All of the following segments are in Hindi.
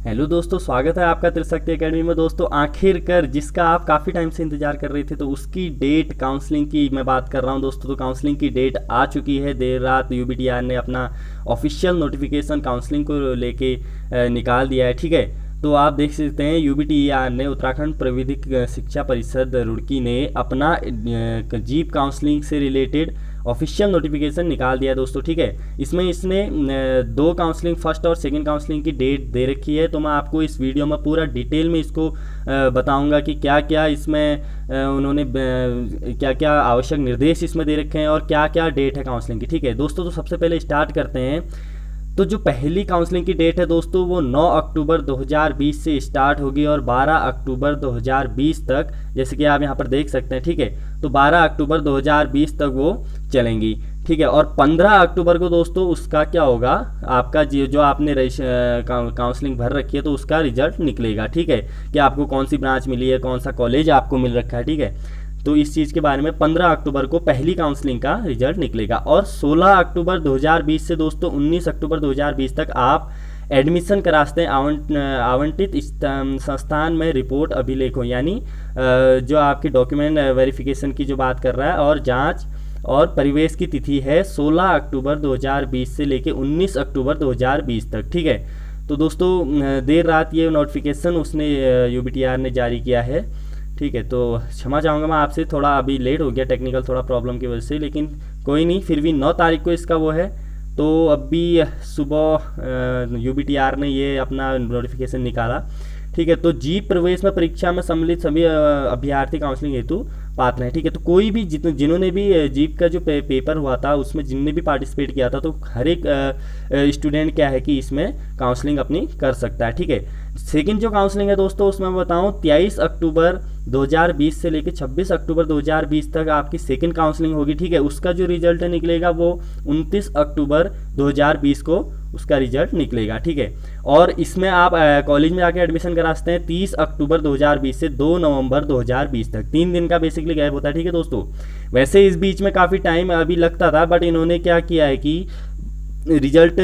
हेलो दोस्तों, स्वागत है आपका त्रिशक्ति एकेडमी में। दोस्तों आखिरकार जिसका आप काफ़ी टाइम से इंतजार कर रहे थे, तो उसकी डेट काउंसलिंग की मैं बात कर रहा हूं दोस्तों। तो काउंसलिंग की डेट आ चुकी है। देर रात यूबीटीआर ने अपना ऑफिशियल नोटिफिकेशन काउंसलिंग को लेके निकाल दिया है। ठीक है, तो आप देख सकते हैं यूबीटीआर ने, उत्तराखंड प्राविधिक शिक्षा परिषद रुड़की ने अपना जीप काउंसलिंग से रिलेटेड ऑफिशियल नोटिफिकेशन निकाल दिया दोस्तों। ठीक है, इसमें इसने दो काउंसलिंग, फर्स्ट और सेकंड काउंसलिंग की डेट दे रखी है। तो मैं आपको इस वीडियो में पूरा डिटेल में इसको बताऊंगा कि क्या क्या इसमें उन्होंने क्या क्या आवश्यक निर्देश इसमें दे रखे हैं और क्या क्या डेट है काउंसलिंग की। ठीक है दोस्तों, तो सबसे पहले स्टार्ट करते हैं। तो जो पहली काउंसलिंग की डेट है दोस्तों, वो 9 अक्टूबर 2020 से स्टार्ट होगी और 12 अक्टूबर 2020 तक, जैसे कि आप यहाँ पर देख सकते हैं। ठीक है, तो 12 अक्टूबर 2020 तक वो चलेंगी। ठीक है, और 15 अक्टूबर को दोस्तों उसका क्या होगा, आपका जो आपने काउंसलिंग भर रखी है तो उसका रिजल्ट निकलेगा। ठीक है, कि आपको कौन सी ब्रांच मिली है, कौन सा कॉलेज आपको मिल रखा है। ठीक है, तो इस चीज़ के बारे में 15 अक्टूबर को पहली काउंसलिंग का रिजल्ट निकलेगा। और 16 अक्टूबर 2020 से दोस्तों 19 अक्टूबर 2020 तक आप एडमिशन कराते हैं आवंटित संस्थान में रिपोर्ट अभिलेखों, यानी जो आपकी डॉक्यूमेंट वेरिफिकेशन की जो बात कर रहा है, और जांच और परिवेश की तिथि है 16 अक्टूबर 2020 से लेके 19 अक्टूबर 2020 तक। ठीक है, तो दोस्तों देर रात ये नोटिफिकेशन उसने यूबीटीआर ने जारी किया है। ठीक है, तो क्षमा चाहूँगा मैं आपसे, थोड़ा अभी लेट हो गया टेक्निकल थोड़ा प्रॉब्लम की वजह से, लेकिन कोई नहीं, फिर भी 9 तारीख को इसका वो है। तो अभी सुबह यूबीटीआर ने ये अपना नोटिफिकेशन निकाला। ठीक है, तो जीप प्रवेश में परीक्षा में सम्मिलित सभी अभ्यर्थी काउंसलिंग हेतु पात्र हैं। ठीक है, तो कोई भी जिन्होंने भी जीप का जो पेपर हुआ था उसमें जिनने भी पार्टिसिपेट किया था, तो हर एक स्टूडेंट क्या है कि इसमें काउंसलिंग अपनी कर सकता है। ठीक है, सेकंड जो काउंसलिंग है दोस्तों, उसमें मैं बताऊं 23 अक्टूबर 2020 से लेकर 26 अक्टूबर 2020 तक आपकी सेकंड काउंसलिंग होगी। ठीक है, उसका जो रिजल्ट निकलेगा वो 29 अक्टूबर 2020 को उसका रिजल्ट निकलेगा। ठीक है, और इसमें आप कॉलेज में जाके एडमिशन करा सकते हैं 30 अक्टूबर 2020 से 2 नवंबर 2020 तक। 3 दिन का बेसिकली गैप होता है। ठीक है दोस्तों, वैसे इस बीच में काफ़ी टाइम अभी लगता था, बट इन्होंने क्या किया है कि रिजल्ट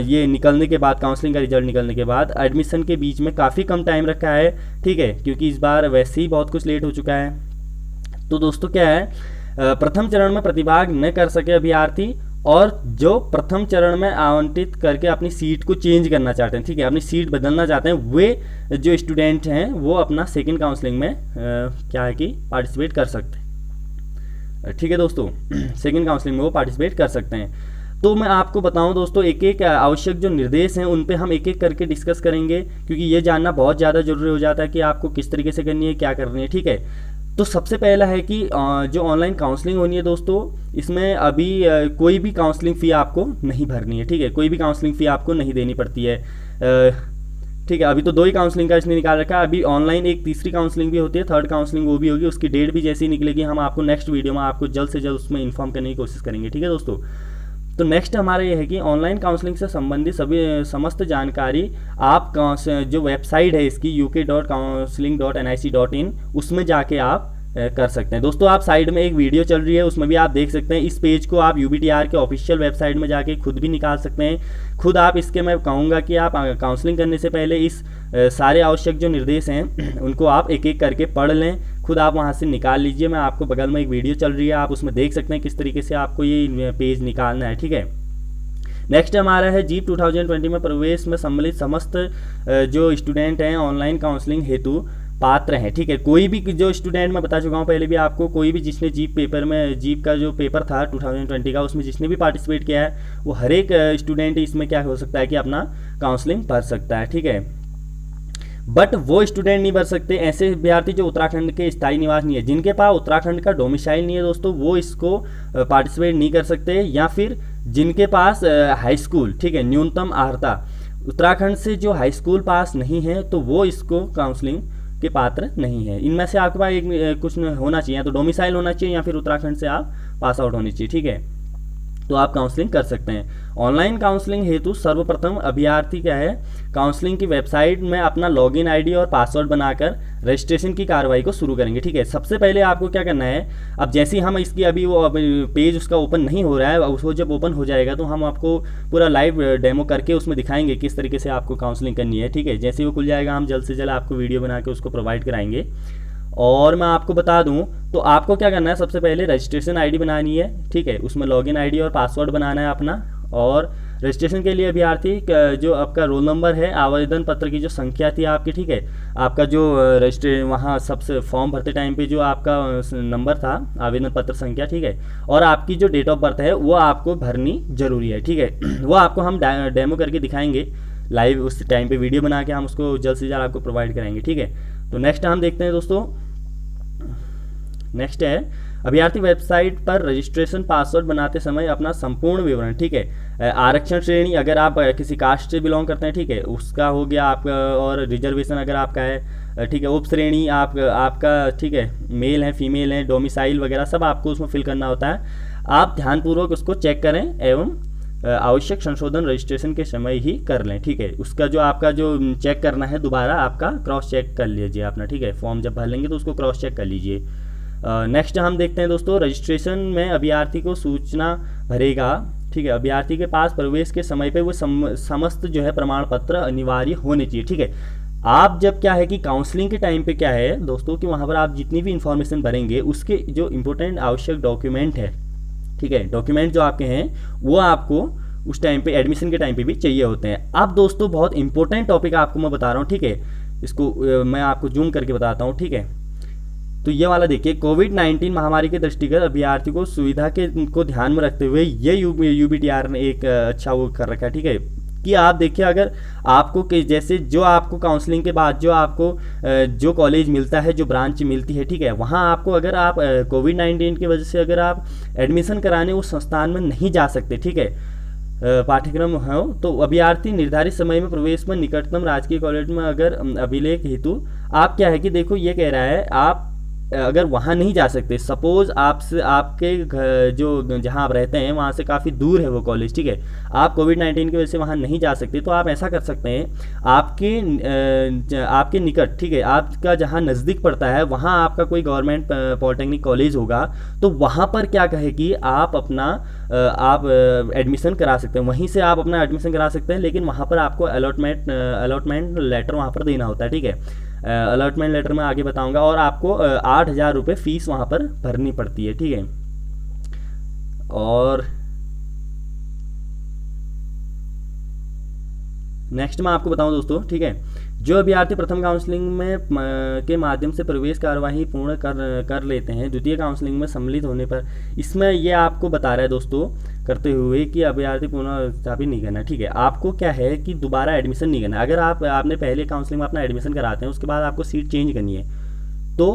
ये निकलने के बाद, काउंसलिंग का रिजल्ट निकलने के बाद एडमिशन के बीच में काफ़ी कम टाइम रखा है। ठीक है, क्योंकि इस बार वैसे ही बहुत कुछ लेट हो चुका है। तो दोस्तों क्या है, प्रथम चरण में प्रतिभाग न कर सके अभ्यर्थी और जो प्रथम चरण में आवंटित करके अपनी सीट को चेंज करना चाहते हैं, ठीक है, अपनी सीट बदलना चाहते हैं, वे जो स्टूडेंट हैं वो अपना सेकेंड काउंसलिंग में क्या है कि पार्टिसिपेट कर सकते हैं। ठीक है दोस्तों, सेकेंड काउंसलिंग में वो पार्टिसिपेट कर सकते हैं। तो मैं आपको बताऊं दोस्तों, एक एक आवश्यक जो निर्देश हैं उन पे हम एक एक करके डिस्कस करेंगे, क्योंकि ये जानना बहुत ज़्यादा जरूरी हो जाता है कि आपको किस तरीके से करनी है, क्या करनी है। ठीक है, तो सबसे पहला है कि जो ऑनलाइन काउंसलिंग होनी है दोस्तों, इसमें अभी कोई भी काउंसलिंग फ़ी आपको नहीं भरनी है। ठीक है, कोई भी काउंसलिंग फ़ी आपको नहीं देनी पड़ती है। ठीक है, अभी तो 2 ही काउंसलिंग का इसने निकाल रखा है। अभी ऑनलाइन एक तीसरी काउंसलिंग भी होती है, थर्ड काउंसलिंग वो भी होगी। उसकी डेट भी जैसी निकलेगी हम आपको नेक्स्ट वीडियो में आपको जल्द से जल्द उसमें इन्फॉर्म करने की कोशिश करेंगे। ठीक है दोस्तों, तो नेक्स्ट हमारा ये है कि ऑनलाइन काउंसलिंग से संबंधित सभी समस्त जानकारी आप जो वेबसाइट है इसकी uk.counseling.nic.in, उसमें जाके आप कर सकते हैं। दोस्तों आप साइड में एक वीडियो चल रही है, उसमें भी आप देख सकते हैं। इस पेज को आप यूबीटीआर के ऑफिशियल वेबसाइट में जाके खुद भी निकाल सकते हैं। खुद आप इसके, मैं कहूँगा कि आप काउंसलिंग करने से पहले इस सारे आवश्यक जो निर्देश हैं उनको आप एक एक करके पढ़ लें, खुद आप वहाँ से निकाल लीजिए। मैं आपको बगल में एक वीडियो चल रही है, आप उसमें देख सकते हैं किस तरीके से आपको ये पेज निकालना है। ठीक है, नेक्स्ट हमारा है जीप 2020 में प्रवेश में सम्मिलित समस्त जो स्टूडेंट हैं ऑनलाइन काउंसलिंग हेतु पात्र हैं। ठीक है, कोई भी जो स्टूडेंट, मैं बता चुका हूँ पहले भी आपको, कोई भी जिसने जीप पेपर में, जीप का जो पेपर था 2020 का, उसमें जिसने भी पार्टिसिपेट किया है वो हर एक स्टूडेंट इसमें क्या हो सकता है कि अपना काउंसलिंग भर सकता है। ठीक है, बट वो स्टूडेंट नहीं भर सकते ऐसे विद्यार्थी जो उत्तराखंड के स्थायी निवास नहीं है, जिनके पास उत्तराखंड का डोमिसाइल नहीं है दोस्तों, वो इसको पार्टिसिपेट नहीं कर सकते। या फिर जिनके पास हाई स्कूल, ठीक है, न्यूनतम अर्हता उत्तराखंड से जो हाई स्कूल पास नहीं है, तो वो इसको काउंसलिंग के पात्र नहीं है। इनमें से आपके पास एक कुछ होना चाहिए, तो डोमिसाइल होना चाहिए या फिर उत्तराखंड से आप पास आउट होनी चाहिए। ठीक है, तो आप काउंसलिंग कर सकते हैं। ऑनलाइन काउंसलिंग हेतु सर्वप्रथम अभ्यर्थी क्या है, काउंसलिंग की वेबसाइट में अपना लॉगिन आईडी और पासवर्ड बनाकर रजिस्ट्रेशन की कार्रवाई को शुरू करेंगे। ठीक है, सबसे पहले आपको क्या करना है, अब जैसे ही हम इसकी अभी वो पेज उसका ओपन नहीं हो रहा है, वो जब ओपन हो जाएगा तो हम आपको पूरा लाइव डेमो करके उसमें दिखाएंगे किस तरीके से आपको काउंसलिंग करनी है। ठीक है, जैसे ही वो खुल जाएगा हम जल्द से जल्द आपको वीडियो बना के उसको प्रोवाइड कराएंगे। और मैं आपको बता दूं तो आपको क्या करना है, सबसे पहले रजिस्ट्रेशन आईडी बनानी है। ठीक है, उसमें लॉगिन आईडी और पासवर्ड बनाना है अपना। और रजिस्ट्रेशन के लिए अभ्यर्थी जो आपका रोल नंबर है, आवेदन पत्र की जो संख्या थी आपकी, ठीक है, आपका जो रजिस्ट्रे वहाँ सबसे फॉर्म भरते टाइम पे जो आपका नंबर था, आवेदन पत्र संख्या, ठीक है, और आपकी जो डेट ऑफ बर्थ है वो आपको भरनी जरूरी है। ठीक है, वो आपको हम डेमो करके दिखाएंगे लाइव, उस टाइम पे वीडियो बना के हम उसको जल्द से जल्द आपको प्रोवाइड कराएंगे। ठीक है, तो नेक्स्ट हम देखते हैं दोस्तों। नेक्स्ट है, अभ्यर्थी वेबसाइट पर रजिस्ट्रेशन पासवर्ड बनाते समय अपना संपूर्ण विवरण, ठीक है, आरक्षण श्रेणी अगर आप किसी कास्ट से बिलोंग करते हैं, ठीक है, उसका हो गया आपका, और रिजर्वेशन अगर आपका है, ठीक है, उप श्रेणी आपका, ठीक है, मेल है फीमेल है, डोमिसाइल वगैरह सब आपको उसमें फिल करना होता है। आप ध्यानपूर्वक उसको चेक करें एवं आवश्यक संशोधन रजिस्ट्रेशन के समय ही कर लें। ठीक है, उसका जो आपका जो चेक करना है दोबारा आपका क्रॉस चेक कर लीजिए अपना। ठीक है, फॉर्म जब भर लेंगे तो उसको क्रॉस चेक कर लीजिए। नेक्स्ट हम देखते हैं दोस्तों, रजिस्ट्रेशन में अभ्यर्थी को सूचना भरेगा। ठीक है, अभ्यर्थी के पास प्रवेश के समय पे वो समस्त जो है प्रमाण पत्र अनिवार्य होने चाहिए। ठीक है, आप जब क्या है कि काउंसलिंग के टाइम पे क्या है दोस्तों कि वहाँ पर आप जितनी भी इंफॉर्मेशन भरेंगे उसके जो इंपॉर्टेंट आवश्यक डॉक्यूमेंट है, ठीक है, डॉक्यूमेंट जो आपके हैं वो आपको उस टाइम पे एडमिशन के टाइम पे भी चाहिए होते हैं। अब दोस्तों बहुत इंपॉर्टेंट टॉपिक आपको मैं बता रहा हूँ। ठीक है, इसको मैं आपको जूम करके बताता हूँ। ठीक है, तो ये वाला देखिए, कोविड-19 महामारी के दृष्टिगत अभ्यर्थी को सुविधा को ध्यान में रखते हुए ये यूबीटीआर ने एक अच्छा वो कर रखा है। ठीक है, कि आप देखिए अगर आपको जैसे जो आपको काउंसलिंग के बाद जो आपको जो कॉलेज मिलता है, जो ब्रांच मिलती है, ठीक है, वहाँ आपको अगर आप कोविड-19 की वजह से अगर आप एडमिशन कराने उस संस्थान में नहीं जा सकते, ठीक है, पाठ्यक्रम हो, तो अभ्यर्थी निर्धारित समय में प्रवेश में निकटतम राजकीय कॉलेज में अगर अभिलेख हेतु आप क्या है कि देखो ये कह रहा है, आप अगर वहाँ नहीं जा सकते, सपोज आपसे आपके जो जहाँ आप रहते हैं वहाँ से काफ़ी दूर है वो कॉलेज, ठीक है, आप कोविड-19 की वजह से वहाँ नहीं जा सकते, तो आप ऐसा कर सकते हैं, आपके निकट, ठीक है, आपका जहाँ नज़दीक पड़ता है वहाँ आपका कोई गवर्नमेंट पॉलिटेक्निक कॉलेज होगा, तो वहाँ पर क्या कहे कि आप अपना आप एडमिशन करा सकते हैं, वहीं से आप अपना एडमिशन करा सकते हैं, लेकिन वहाँ पर आपको अलॉटमेंट लेटर वहाँ पर देना होता है। ठीक है, अलॉटमेंट लेटर में आगे बताऊंगा, और आपको 8,000 रुपये फीस वहाँ पर भरनी पड़ती है। ठीक है, और नेक्स्ट मैं आपको बताऊं दोस्तों, ठीक है, जो अभ्यर्थी प्रथम काउंसलिंग में के माध्यम से प्रवेश कार्यवाही पूर्ण कर लेते हैं, द्वितीय काउंसलिंग में सम्मिलित होने पर, इसमें ये आपको बता रहा है दोस्तों करते हुए कि अभ्यर्थी पुनः स्थापित नहीं करना। ठीक है, आपको क्या है कि दोबारा एडमिशन नहीं करना। अगर आपने पहले काउंसलिंग में अपना एडमिशन कराते हैं, उसके बाद आपको सीट चेंज करनी है, तो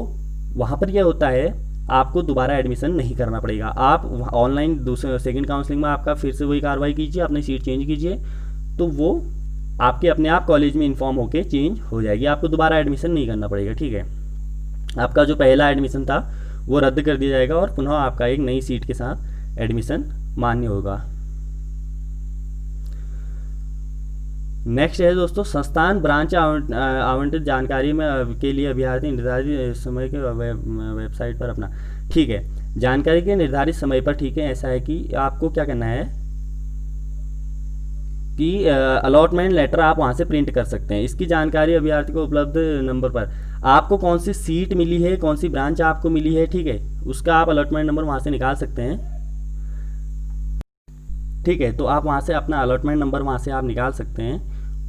वहाँ पर यह होता है आपको दोबारा एडमिशन नहीं करना पड़ेगा। आप ऑनलाइन सेकेंड काउंसलिंग में आपका फिर से वही कार्रवाई कीजिए, अपनी सीट चेंज कीजिए, तो वो आपके अपने आप कॉलेज में इन्फॉर्म होके चेंज हो जाएगी, आपको दोबारा एडमिशन नहीं करना पड़ेगा। ठीक है, आपका जो पहला एडमिशन था वो रद्द कर दिया जाएगा और पुनः आपका एक नई सीट के साथ एडमिशन मान्य होगा। नेक्स्ट है दोस्तों, संस्थान ब्रांच आवंटित जानकारी में के लिए अभ्यर्थी निर्धारित समय के वेबसाइट पर अपना, ठीक है, जानकारी के निर्धारित समय पर, ठीक है, ऐसा है कि आपको क्या करना है कि अलॉटमेंट लेटर आप वहाँ से प्रिंट कर सकते हैं। इसकी जानकारी अभ्यर्थी को उपलब्ध नंबर पर, आपको कौन सी सीट मिली है, कौन सी ब्रांच आपको मिली है, ठीक है, उसका आप अलॉटमेंट नंबर वहाँ से निकाल सकते हैं। ठीक है, तो आप वहाँ से अपना अलॉटमेंट नंबर वहाँ से आप निकाल सकते हैं,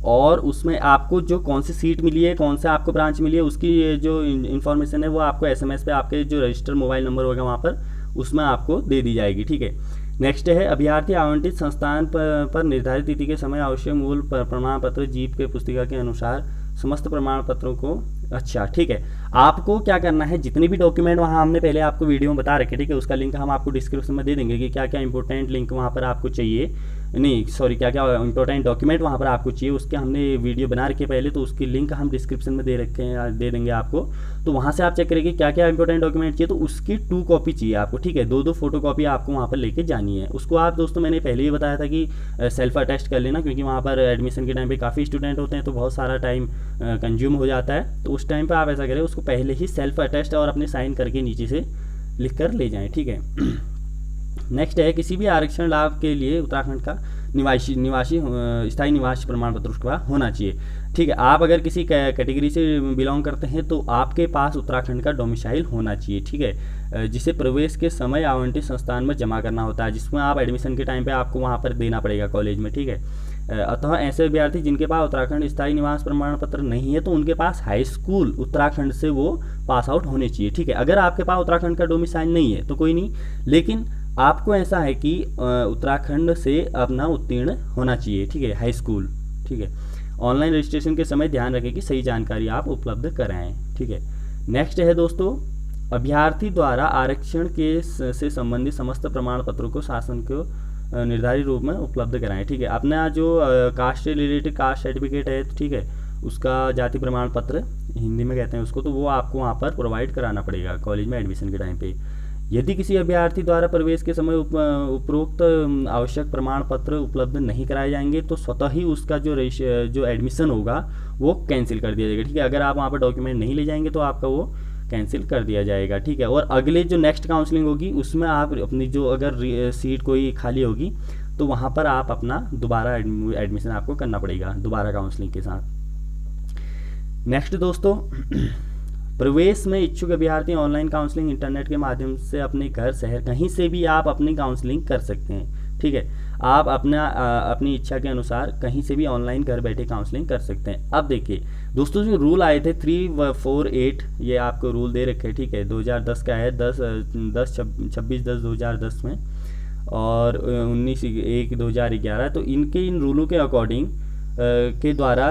और उसमें आपको जो कौन सी सीट मिली है, कौन सा आपको ब्रांच मिली है, उसकी जो इन्फॉर्मेशन है वो आपको SMS पे आपके जो रजिस्टर मोबाइल नंबर होगा वहाँ पर उसमें आपको दे दी जाएगी। ठीक है, नेक्स्ट है, अभ्यर्थी आवंटित संस्थान पर निर्धारित तिथि के समय आवश्यक मूल प्रमाण पत्र जीप के पुस्तिका के अनुसार समस्त प्रमाण पत्रों को, अच्छा ठीक है, आपको क्या करना है, जितने भी डॉक्यूमेंट वहाँ हमने पहले आपको वीडियो में बता रखे, ठीक है, उसका लिंक हम आपको डिस्क्रिप्शन में दे देंगे कि क्या क्या इंपॉर्टेंट लिंक वहाँ पर आपको चाहिए नहीं सॉरी क्या क्या इंपॉर्टेंट डॉक्यूमेंट वहाँ पर आपको चाहिए, उसके हमने वीडियो बना रखे पहले, तो उसकी लिंक हम डिस्क्रिप्शन में दे रखे हैं, दे देंगे आपको। तो वहाँ से आप चेक करेंगे क्या क्या इंपॉर्टेंट डॉक्यूमेंट चाहिए, तो उसकी 2 कॉपी चाहिए आपको, ठीक है। 2 फोटो कॉपी आपको वहाँ पर लेके जानी है। उसको आप दोस्तों मैंने पहले ही बताया था कि सेल्फ अटेस्ट कर लेना, क्योंकि वहाँ पर एडमिशन के टाइम पे काफ़ी स्टूडेंट होते हैं, तो बहुत सारा टाइम कंज्यूम हो जाता है। तो उस टाइम पर आप ऐसा करें, उसको पहले ही सेल्फ अटेस्ट और अपने साइन करके नीचे से लिख कर ले जाएँ, ठीक है। नेक्स्ट है, किसी भी आरक्षण लाभ के लिए उत्तराखंड का निवासी स्थायी निवासी प्रमाण पत्र उसके पास होना चाहिए, ठीक है। आप अगर किसी कैटेगरी से बिलोंग करते हैं तो आपके पास उत्तराखंड का डोमिसाइल होना चाहिए, ठीक है, जिसे प्रवेश के समय आवंटित संस्थान में जमा करना होता है, जिसमें आप एडमिशन के टाइम पे आपको वहाँ पर देना पड़ेगा कॉलेज में, ठीक है। अतः ऐसे विद्यार्थी जिनके पास उत्तराखंड स्थायी निवास प्रमाण पत्र नहीं है, तो उनके पास हाई स्कूल उत्तराखंड से वो पास आउट होने चाहिए, ठीक है। अगर आपके पास उत्तराखंड का डोमिसाइल नहीं है तो कोई नहीं, लेकिन आपको ऐसा है कि उत्तराखंड से अपना उत्तीर्ण होना चाहिए, ठीक है, हाई स्कूल, ठीक है। ऑनलाइन रजिस्ट्रेशन के समय ध्यान रखें कि सही जानकारी आप उपलब्ध कराएं, ठीक है। नेक्स्ट है दोस्तों, अभ्यर्थी द्वारा आरक्षण के से संबंधित समस्त प्रमाण पत्रों को शासन को निर्धारित रूप में उपलब्ध कराएं, ठीक है। अपना जो कास्ट से रिलेटेड कास्ट सर्टिफिकेट है, ठीक है, उसका जाति प्रमाण पत्र हिंदी में कहते हैं उसको, तो वो आपको वहाँ पर प्रोवाइड कराना पड़ेगा कॉलेज में एडमिशन के टाइम पे। यदि किसी अभ्यर्थी द्वारा प्रवेश के समय उपरोक्त आवश्यक प्रमाण पत्र उपलब्ध नहीं कराए जाएंगे, तो स्वतः ही उसका जो एडमिशन होगा वो कैंसिल कर दिया जाएगा, ठीक है। अगर आप वहाँ पर डॉक्यूमेंट नहीं ले जाएंगे तो आपका वो कैंसिल कर दिया जाएगा, ठीक है। और अगले जो नेक्स्ट काउंसलिंग होगी उसमें आप अपनी जो अगर सीट कोई खाली होगी तो वहाँ पर आप अपना दोबारा एडमिशन आपको करना पड़ेगा दोबारा काउंसलिंग के साथ। नेक्स्ट दोस्तों, प्रवेश में इच्छुक अभ्यर्थी ऑनलाइन काउंसलिंग इंटरनेट के माध्यम से अपने घर शहर कहीं से भी आप अपनी काउंसलिंग कर सकते हैं, ठीक है। आप अपनी इच्छा के अनुसार कहीं से भी ऑनलाइन घर बैठे काउंसलिंग कर सकते हैं। अब देखिए दोस्तों, जो रूल आए थे 348, ये आपको रूल दे रखे, ठीक है, 2010 का है, 26/10/2010 में, और 19/1/2011। तो इन रूलों के अकॉर्डिंग के द्वारा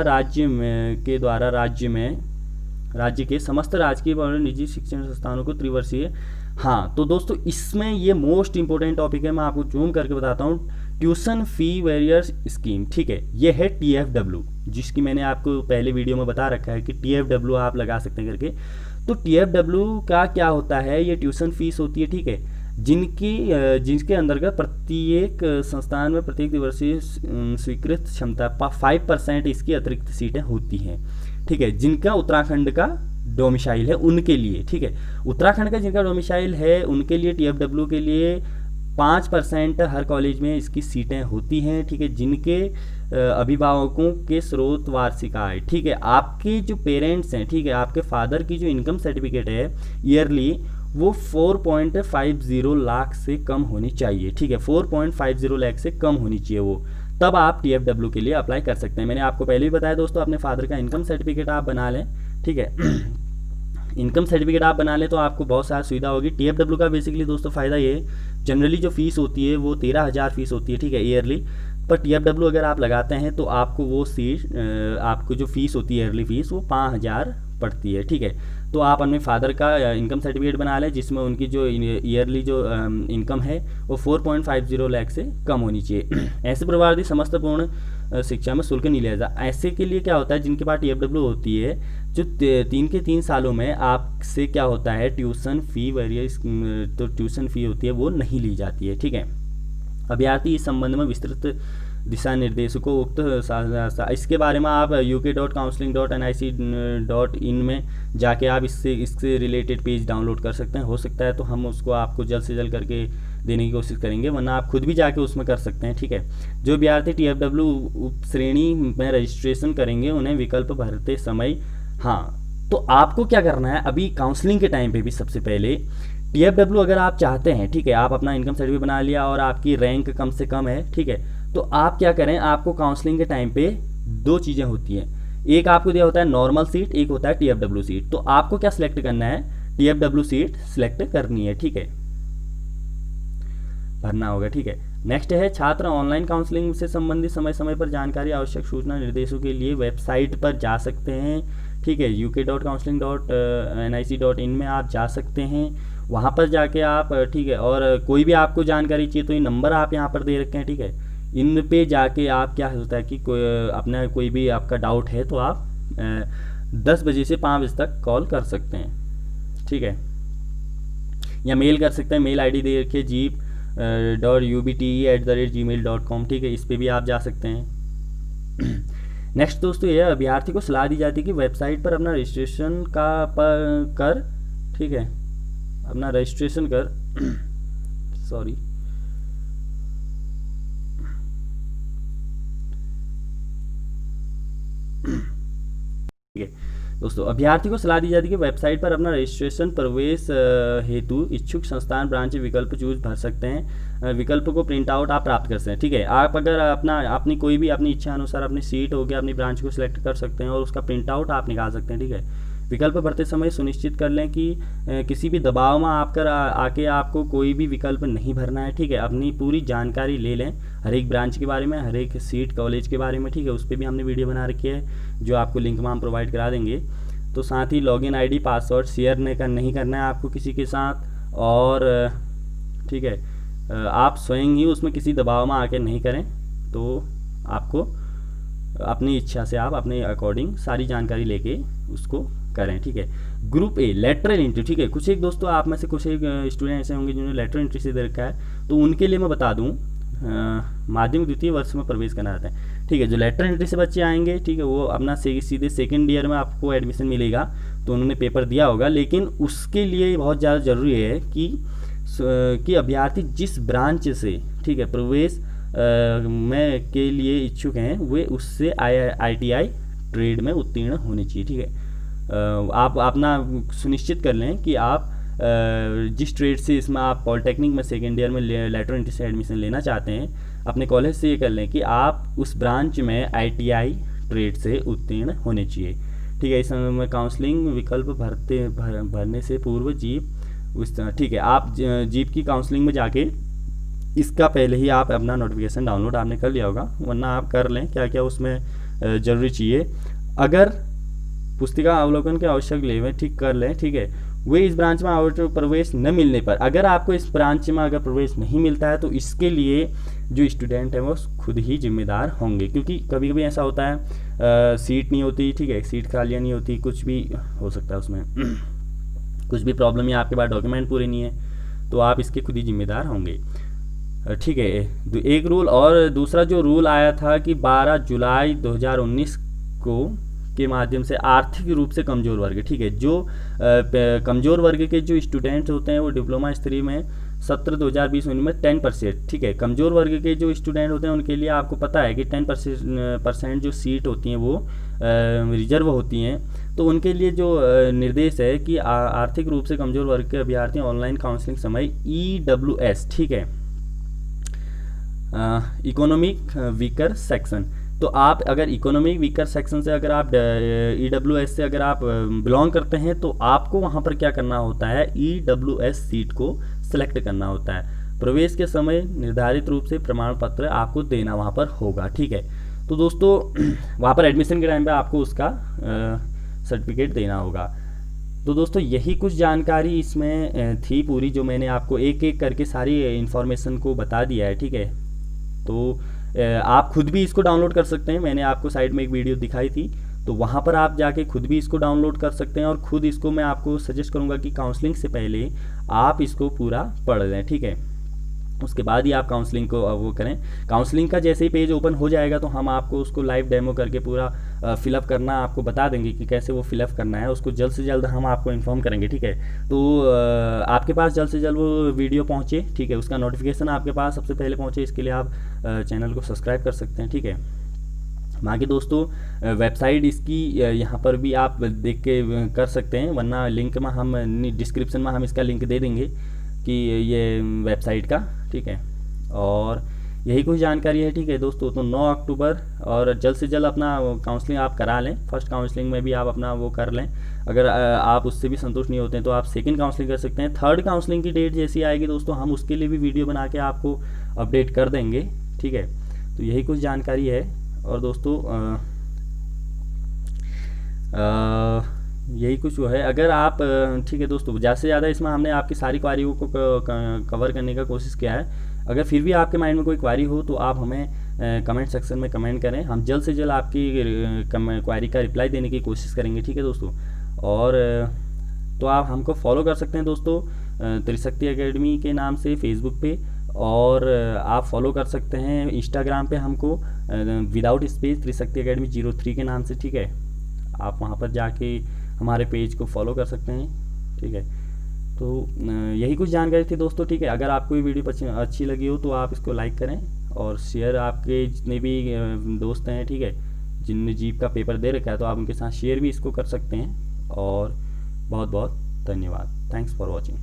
राज्य के समस्त राजकीय और निजी शिक्षण संस्थानों को त्रिवर्षीय, हाँ तो दोस्तों इसमें ये मोस्ट इंपॉर्टेंट टॉपिक है, मैं आपको जूम करके बताता हूँ, ट्यूशन फी वेरियर्स स्कीम, ठीक है। ये है TFW, जिसकी मैंने आपको पहले वीडियो में बता रखा है कि TFW आप लगा सकते हैं करके। तो TFW का क्या होता है, ये ट्यूशन फीस होती है, ठीक है, जिनके अंतर्गत प्रत्येक संस्थान में प्रत्येक दिवसीय स्वीकृत क्षमता 5% इसकी अतिरिक्त सीटें होती हैं, ठीक है, जिनका उत्तराखंड का डोमिसाइल है उनके लिए, ठीक है। उत्तराखंड का जिनका डोमिसाइल है उनके लिए TFW के लिए 5% हर कॉलेज में इसकी सीटें होती हैं, ठीक है, जिनके अभिभावकों के स्रोत वार्षिक आय, ठीक है, आपके जो पेरेंट्स हैं, ठीक है, आपके फादर की जो इनकम सर्टिफिकेट है ईयरली वो 4.50 लाख से कम होनी चाहिए, ठीक है, 4.50 लाख से कम होनी चाहिए वो, तब आप TFW के लिए अप्लाई कर सकते हैं। मैंने आपको पहले भी बताया दोस्तों, अपने फादर का इनकम सर्टिफिकेट आप बना लें, ठीक है। इनकम सर्टिफिकेट आप बना लें तो आपको बहुत सारी सुविधा होगी। TFW का बेसिकली दोस्तों फ़ायदा ये है, जनरली जो फीस होती है वो 13,000 फीस होती है, ठीक है, ईयरली, पर TFW अगर आप लगाते हैं तो आपको वो आपको जो फीस होती है ईयरली फीस वो 5,000 पड़ती है, ठीक है। तो आप अपने फादर का इनकम सर्टिफिकेट बना लें जिसमें उनकी जो ईयरली जो इनकम है वो 4.50 लाख से कम होनी चाहिए। ऐसे प्रवासी समस्त पूर्ण शिक्षा में शुल्क नहीं लिया जाता। ऐसे के लिए क्या होता है, जिनके पास TFW होती है, जो 3 सालों में आपसे क्या होता है, ट्यूशन फी तो ट्यूशन फी होती है वो नहीं ली जाती है, ठीक है। अभ्यर्थी इस संबंध में विस्तृत दिशा निर्देशों उक्त इसके बारे में आप uk.counseling.nic.in में जाके आप इससे रिलेटेड पेज डाउनलोड कर सकते हैं। हो सकता है तो हम उसको आपको जल्द से जल्द करके देने की कोशिश करेंगे, वरना आप खुद भी जाके उसमें कर सकते हैं, ठीक है। जो अभ्यर्थी TFW उप श्रेणी में रजिस्ट्रेशन करेंगे उन्हें विकल्प भरते समय, हाँ तो आपको क्या करना है, अभी काउंसलिंग के टाइम पे भी सबसे पहले TFW अगर आप चाहते हैं, ठीक है, आप अपना इनकम सर्टिफिकेट बना लिया और आपकी रैंक कम से कम है, ठीक है, तो आप क्या करें, आपको काउंसलिंग के टाइम पे 2 चीज़ें होती हैं, एक आपको दिया होता है नॉर्मल सीट, एक होता है TFW सीट। तो आपको क्या सिलेक्ट करना है, TFW सीट सिलेक्ट करनी है, ठीक है, भरना होगा, ठीक है। नेक्स्ट है, छात्र ऑनलाइन काउंसलिंग से संबंधित समय समय पर जानकारी आवश्यक सूचना निर्देशों के लिए वेबसाइट पर जा सकते हैं, ठीक है, uk.counseling.nic.in में आप जा सकते हैं, वहाँ पर जाके आप, ठीक है, और कोई भी आपको जानकारी चाहिए तो ये नंबर आप यहाँ पर दे रखे हैं, ठीक है, इन पे जाके आप क्या होता है कि कोई भी आपका डाउट है तो आप 10 बजे से 5 बजे तक कॉल कर सकते हैं, ठीक है, या मेल कर सकते हैं। मेल आईडी दे रखिए jeep.ubte@gmail.com, ठीक है, इस पे भी आप जा सकते हैं। नेक्स्ट दोस्तों ये अभ्यर्थी को सलाह दी जाती है कि वेबसाइट पर अपना रजिस्ट्रेशन कर, ठीक है, अपना रजिस्ट्रेशन कर सॉरी ठीक है दोस्तों, अभ्यर्थी को सलाह दी जाती है कि वेबसाइट पर अपना रजिस्ट्रेशन प्रवेश हेतु इच्छुक संस्थान ब्रांच विकल्प चूज भर सकते हैं। विकल्प को प्रिंट आउट आप प्राप्त कर सकते हैं, ठीक है। आप अगर अपनी कोई भी अपनी इच्छा अनुसार अपनी सीट हो गया अपनी ब्रांच को सिलेक्ट कर सकते हैं और उसका प्रिंट आउट आप निकाल सकते हैं, ठीक है। विकल्प भरते समय सुनिश्चित कर लें कि किसी भी दबाव में आके आपको कोई भी विकल्प नहीं भरना है, ठीक है। अपनी पूरी जानकारी ले लें हर एक ब्रांच के बारे में, हर एक सीट कॉलेज के बारे में, ठीक है। उस पर भी हमने वीडियो बना रखी है जो आपको लिंक में हम प्रोवाइड करा देंगे। तो साथ ही लॉगिन आईडी पासवर्ड शेयर नहीं करना है आपको किसी के साथ, और ठीक है आप स्वयं ही उसमें किसी दबाव में आके नहीं करें। तो आपको अपनी इच्छा से आप अपने अकॉर्डिंग सारी जानकारी लेके उसको करें, ठीक है। ग्रुप ए लेटरल एंट्री, ठीक है। कुछ एक दोस्तों आप में से कुछ एक स्टूडेंट ऐसे होंगे जिन्होंने लेटरल एंट्री से दे रखा है, तो उनके लिए मैं बता दूं माध्यमिक द्वितीय वर्ष में प्रवेश करना रहता है, ठीक है। जो लेटरल एंट्री से बच्चे आएंगे, ठीक है, वो अपना सीधे सेकेंड ईयर में आपको एडमिशन मिलेगा, तो उन्होंने पेपर दिया होगा। लेकिन उसके लिए बहुत ज़्यादा ज़रूरी है कि अभ्यर्थी जिस ब्रांच से, ठीक है, प्रवेश में के लिए इच्छुक हैं वे उससे ITI ट्रेड में उत्तीर्ण होनी चाहिए, ठीक है। आप अपना सुनिश्चित कर लें कि आप जिस ट्रेड से इसमें आप पॉलिटेक्निक में सेकेंड ईयर में लेटरल एंट्री से एडमिशन लेना चाहते हैं, अपने कॉलेज से ये कर लें कि आप उस ब्रांच में ITI ट्रेड से उत्तीर्ण होने चाहिए, ठीक है। इस समय काउंसलिंग विकल्प भरने से पूर्व जीप उस तरह, ठीक है, आप जीप की काउंसलिंग में जाके इसका पहले ही आप अपना नोटिफिकेशन डाउनलोड आपने कर लिया होगा, वरना आप कर लें क्या क्या उसमें ज़रूरी चाहिए। अगर पुस्तिका अवलोकन के आवश्यक लेवे ठीक कर लें, ठीक है। वे इस ब्रांच में आवश्यक प्रवेश न मिलने पर, अगर आपको इस ब्रांच में अगर प्रवेश नहीं मिलता है तो इसके लिए जो स्टूडेंट है वो खुद ही जिम्मेदार होंगे, क्योंकि कभी कभी ऐसा होता है सीट नहीं होती, ठीक है, सीट खालियाँ नहीं होती, कुछ भी हो सकता है उसमें कुछ भी प्रॉब्लम या आपके पास डॉक्यूमेंट पूरे नहीं है, तो आप इसके खुद ही जिम्मेदार होंगे, ठीक है। एक रूल, और दूसरा जो रूल आया था कि 12 जुलाई 2019 को के माध्यम से आर्थिक रूप से कमज़ोर वर्ग, ठीक है, जो कमज़ोर वर्ग के जो स्टूडेंट्स होते हैं वो डिप्लोमा स्तरीय में सत्र 2020-19 में 10%, ठीक है। कमज़ोर वर्ग के जो स्टूडेंट होते हैं उनके लिए आपको पता है कि 10% जो सीट होती हैं वो रिजर्व होती हैं, तो उनके लिए जो निर्देश है कि आर्थिक रूप से कमज़ोर वर्ग के अभ्यर्थी ऑनलाइन काउंसलिंग समय EWS, ठीक है, इकोनॉमिक वीकर सेक्शन, तो आप अगर इकोनॉमिक वीकर सेक्शन से अगर आप EWS से अगर आप बिलोंग करते हैं तो आपको वहाँ पर क्या करना होता है, EWS सीट को सिलेक्ट करना होता है। प्रवेश के समय निर्धारित रूप से प्रमाण पत्र आपको देना वहाँ पर होगा, ठीक है। तो दोस्तों वहाँ पर एडमिशन के टाइम पे आपको उसका सर्टिफिकेट देना होगा। तो दोस्तों यही कुछ जानकारी इसमें थी पूरी, जो मैंने आपको एक एक करके सारी इन्फॉर्मेशन को बता दिया है, ठीक है। तो आप खुद भी इसको डाउनलोड कर सकते हैं, मैंने आपको साइड में एक वीडियो दिखाई थी, तो वहाँ पर आप जाके खुद भी इसको डाउनलोड कर सकते हैं, और खुद इसको मैं आपको सजेस्ट करूँगा कि काउंसलिंग से पहले आप इसको पूरा पढ़ लें, ठीक है। उसके बाद ही आप काउंसलिंग को वो करें। काउंसलिंग का जैसे ही पेज ओपन हो जाएगा तो हम आपको उसको लाइव डेमो करके पूरा फिलअप करना आपको बता देंगे कि कैसे वो फिलअप करना है, उसको जल्द से जल्द हम आपको इन्फॉर्म करेंगे, ठीक है। तो आपके पास जल्द से जल्द वो वीडियो पहुँचे, ठीक है, उसका नोटिफिकेशन आपके पास सबसे पहले पहुँचे, इसके लिए आप चैनल को सब्सक्राइब कर सकते हैं, ठीक है। बाकी दोस्तों वेबसाइट इसकी यहाँ पर भी आप देख के कर सकते हैं, वरना लिंक में हम डिस्क्रिप्शन में हम इसका लिंक दे देंगे कि ये वेबसाइट का, ठीक है। और यही कुछ जानकारी है, ठीक है दोस्तों। तो 9 अक्टूबर और जल्द से जल्द अपना काउंसलिंग आप करा लें। फर्स्ट काउंसलिंग में भी आप अपना वो कर लें, अगर आप उससे भी संतुष्ट नहीं होते हैं तो आप सेकंड काउंसलिंग कर सकते हैं। थर्ड काउंसलिंग की डेट जैसी आएगी दोस्तों हम उसके लिए भी वीडियो बना के आपको अपडेट कर देंगे, ठीक है। तो यही कुछ जानकारी है। और दोस्तों यही कुछ वो है, अगर आप ठीक है दोस्तों, ज़्यादा से ज़्यादा इसमें हमने आपकी सारी क्वारियों को कवर करने का कोशिश किया है। अगर फिर भी आपके माइंड में कोई क्वारी हो तो आप हमें कमेंट सेक्शन में कमेंट करें, हम जल्द से जल्द आपकी क्वारी का रिप्लाई देने की कोशिश करेंगे, ठीक है दोस्तों। और तो आप हमको फॉलो कर सकते हैं दोस्तों त्रिशक्ति एकेडमी के नाम से फेसबुक पे, और आप फॉलो कर सकते हैं इंस्टाग्राम पे हमको विदाउट स्पेस त्रिशक्ति एकेडमी 03 के नाम से, ठीक है। आप वहाँ पर जाके हमारे पेज को फॉलो कर सकते हैं, ठीक है। तो यही कुछ जानकारी थी दोस्तों, ठीक है। अगर आपको ये वीडियो अच्छी लगी हो तो आप इसको लाइक करें और शेयर, आपके जितने भी दोस्त हैं, ठीक है, जिनने जीप का पेपर दे रखा है तो आप उनके साथ शेयर भी इसको कर सकते हैं। और बहुत बहुत धन्यवाद। Thanks for watching.